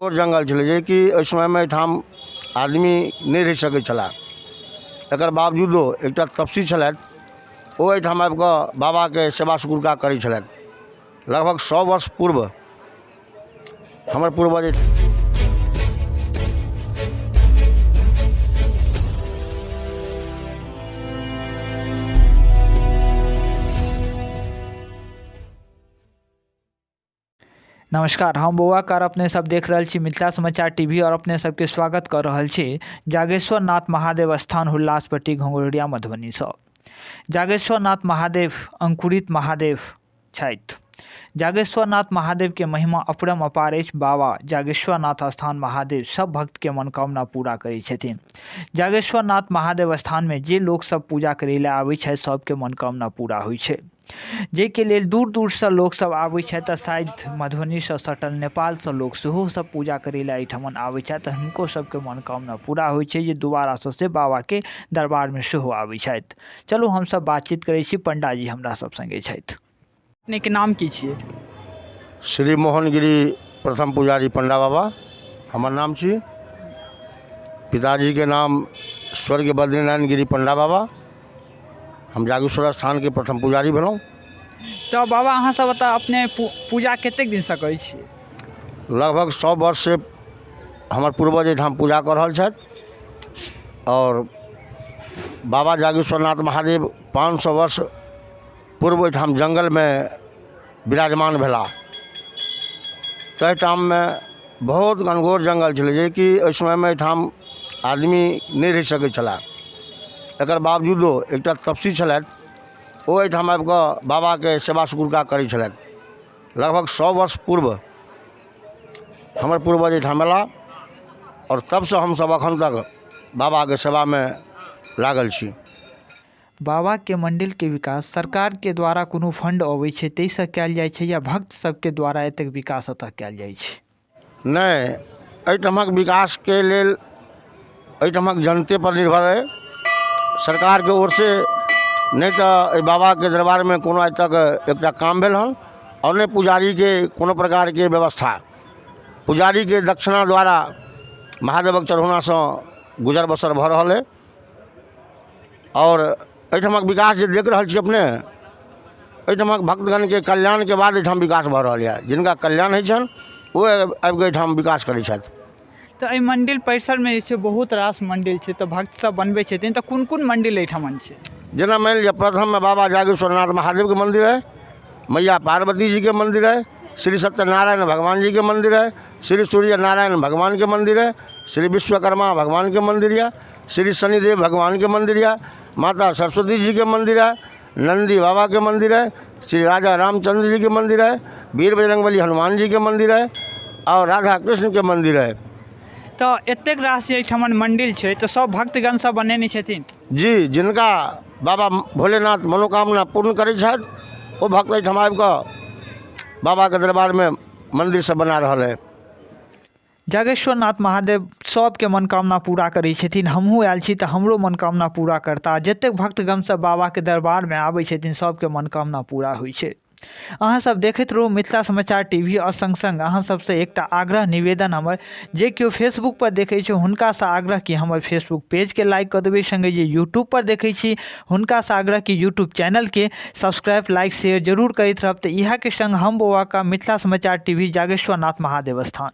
और जंगल छलै जे कि ओहि समयमे एहिठाम आदमी नहि रहि सकै छलए। एकर बावजूदो एकटा तपसी छलथि, ओ एहिठाम आबि कऽ बाबाके सेवा शुश्रूषा करै छलथि। लगभग 100 वर्ष पूर्व हमर पूर्वज नमस्कार, हम बौआकार अपने सब देख रहल छी मिथिला समाचार टीवी और अपने सबके स्वागत कर रहल छी जागेश्वर नाथ महादेव स्थान हुल्लासपट्टी घोंघरौड़िया मधुबनी सँ। जागेश्वर नाथ महादेव अंकुरित महादेव छथि। जागेश्वर नाथ महादेव के महिमा अपरम अपार अछि। बाबा जागेश्वर नाथ स्थान महादेव सब भक्त के मनोकामना पूरा करै छथिन। जागेश्वर नाथ महादेव स्थान में जे लोग सब पूजा करै लए आबै छथि सबके मनोकामना पूरा होइ छै, जाहिके लेल दूर दूर से लोग सब आबै छथि। शायद मधुबनी से सटल नेपाल से लोग सेहो सब पूजा करै लए एहिठाम आबै छथि। हुनको सबके मनोकामना पूरा होइ छै जे दोबारा से बाबा के दरबार में सेहो आबै छथि। चलू हम सब बातचीत करै छी, पंडा जी हमरा सब संगे छथि। अपने के नाम की छियै? श्री मोहनगिरी प्रथम पुजारी पंडा बाबा हमर नाम छी। पिताजी के नाम स्वर्गीय बद्रीनारायण गिरी पंडा बाबा। हम जागेश्वर स्थान के प्रथम पुजारी भेलहुँ। तो बाबा अहाँ सब बता अपने पूजा कतेक दिन से करै छियै? लगभग 100 वर्ष से हमर पूर्वज एहिठाम पूजा कऽ रहल छथि और बाबा जागेश्वर नाथ महादेव 500 वर्ष पूर्व एहिठाम जंगल में विराजमान भेला। ताहि टाइममे बहुत घनघोर जंगल छलै जे कि ओहि समयमे एहिठाम आदमी नहि रहि सकै छलए। एकर बावजूदो एकटा तपसी छलथि, ओ एहिठाम आबि कऽ बाबाके सेवा शुश्रूषा करै छलथि। लगभग 100 वर्ष पूर्व हमर पूर्वज एहिठाम एला और तबसँ हमसब एखन तक बाबाके सेवामे लागल छी। बाबा के मंदिर के विकास सरकार के द्वारा कोनो फंड अबै छै ताहिसँ कयल जाइ छै या भक्त सबके द्वारा एतेक विकास एतऽ कयल जाइ छै? नहि, एहिठामक विकासके लेल एहिठामक जनते पर निर्भर अइ। सरकार के ओर से नहीं तो बाबा के दरबार में कोनो आज तक एकटा काम भेल हन और नहीं पुजारी के कोनो प्रकार के व्यवस्था। पुजारी के दक्षिणा द्वारा महादेवक चढ़ौना से गुजर बसर भऽ रहल है और एहिठामक विकास जे देख रहल छी अपने, एहिठामक भक्तगण के कल्याण के बाद एहिठाम विकास भऽ रहल है। जिनका कल्याण होइ छनि वो आबि कऽ एहिठाम विकास करै छथि। तो एहि मंदिर परिसर में बहुत रास मंदिर छै, तो भक्त सब बनबै छथिन, तो कोन कोन मंदिर एहिठाम छै? जेना मानि लिअ प्रथम में बाबा जागेश्वर नाथ महादेव के मंदिर है, मैया पार्वती जी के मंदिर है, श्री सत्यनारायण भगवान जी के मंदिर है, श्री सूर्य नारायण भगवान के मंदिर है, श्री विश्वकर्मा भगवान के मंदिर है, श्री शनिदेव भगवान के मंदिर है, माता सरस्वती जी के मंदिर है, नंदी बाबा के मंदिर है, श्री राजा रामचंद्र जी के मंदिर है, वीर बजरंगबली हनुमान जी के मंदिर है और राधा कृष्ण के मंदिर है। तो एतेक राशि एहिठाम मंदिर छै, तो सब भक्तगण सब बनेने छथिन? जी, जिनका बाबा भोलेनाथ मनोकामना पूर्ण करै छथि वो भक्त एहिठाम आबि कऽ बाबा के दरबार में मंदिर सब बना रहल है। जागेश्वर नाथ महादेव सबके मनोकामना पूरा करै छथिन। हमहूँ आयल छी तऽ हमरो मनोकामना पूरा करता। जतेक भक्तगण सब बाबा के दरबार में आबै छथिन सबके मनोकामना पूरा होइ छै। अहाँ सब देखैत रहू मिथिला समाचार टीवी और संग संग अहाँ सबसे एकटा आग्रह निवेदन हमर, जे केओ फेसबुक पर देखै छै हुनका से आग्रह कि हमर फेसबुक पेज के लाइक कऽ देबै, संगे जे यूट्यूब पर देखै छी हुनका से आग्रह कि यूट्यूब चैनल के सब्सक्राइब लाइक शेयर जरूर करैत रहब। तऽ इएह के संग हम बौआका मिथिला समाचार टीवी जागेश्वर नाथ महादेव स्थान।